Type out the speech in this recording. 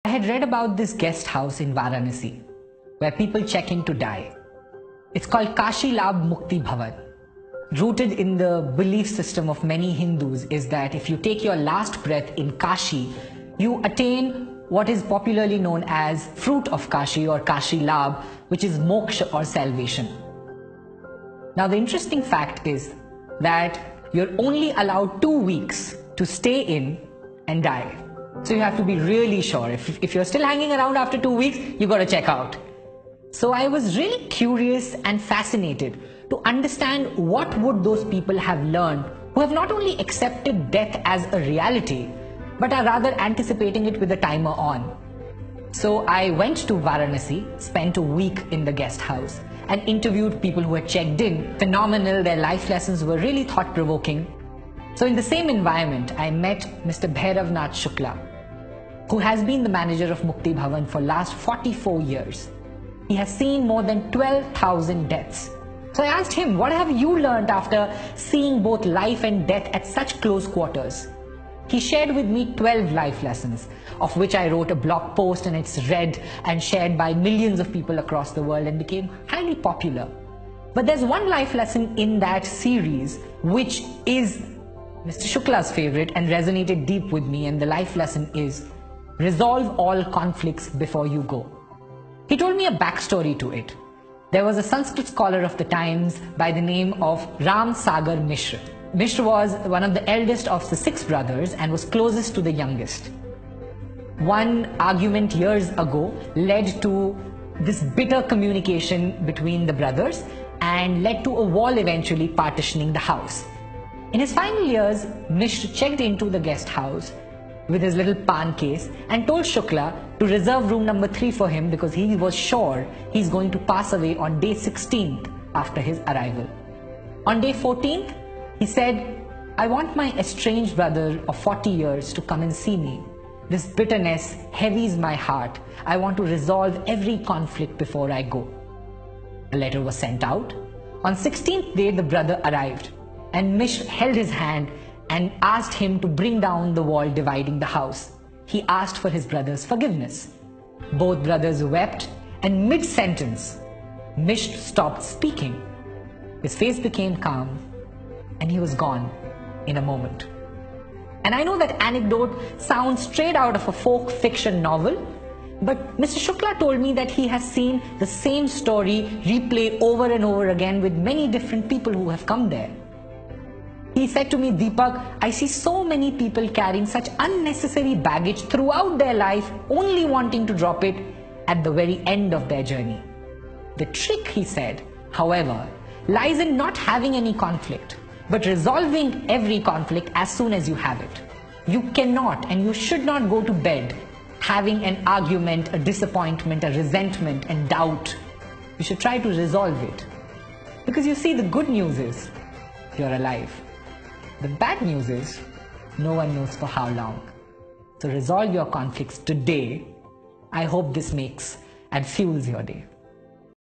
I had read about this guest house in Varanasi where people check in to die. It's called Kashi Labh Mukti Bhavan. Rooted in the belief system of many Hindus is that if you take your last breath in Kashi, you attain what is popularly known as fruit of Kashi or Kashi Labh, which is moksha or salvation. Now the interesting fact is that you're only allowed 2 weeks to stay in and die. So you have to be really sure. If you're still hanging around after 2 weeks, you got to check out. So I was really curious and fascinated to understand what would those people have learned who have not only accepted death as a reality, but are rather anticipating it with a timer on. So I went to Varanasi, spent a week in the guest house and interviewed people who had checked in. Phenomenal, their life lessons were really thought-provoking. So in the same environment, I met Mr. Bhairav Nath Shukla, who has been the manager of Mukti Bhavan for last 44 years. He has seen more than 12,000 deaths. So I asked him, what have you learned after seeing both life and death at such close quarters? He shared with me 12 life lessons, of which I wrote a blog post, and it's read and shared by millions of people across the world and became highly popular. But there's one life lesson in that series which is Mr. Shukla's favorite and resonated deep with me, and the life lesson is resolve all conflicts before you go. He told me a backstory to it. There was a Sanskrit scholar of the times by the name of Ram Sagar Mishra. Mishra was one of the eldest of the 6 brothers and was closest to the youngest. One argument years ago led to this bitter communication between the brothers and led to a wall eventually partitioning the house. In his final years, Mishra checked into the guest house with his little pan case and told Shukla to reserve room number 3 for him because he was sure he's going to pass away on day 16th after his arrival. On day 14th, he said, I want my estranged brother of 40 years to come and see me. This bitterness heavies my heart. I want to resolve every conflict before I go. A letter was sent out. On 16th day, the brother arrived and Mishra held his hand and asked him to bring down the wall dividing the house. He asked for his brother's forgiveness. Both brothers wept, and mid-sentence, Mishra stopped speaking. His face became calm and he was gone in a moment. And I know that anecdote sounds straight out of a folk fiction novel, but Mr. Shukla told me that he has seen the same story replay over and over again with many different people who have come there. He said to me, Deepak, I see so many people carrying such unnecessary baggage throughout their life, only wanting to drop it at the very end of their journey. The trick, he said, however, lies in not having any conflict, but resolving every conflict as soon as you have it. You cannot and you should not go to bed having an argument, a disappointment, a resentment and doubt. You should try to resolve it. Because you see, the good news is you're alive. The bad news is no one knows for how long. So resolve your conflicts today. I hope this makes and fuels your day.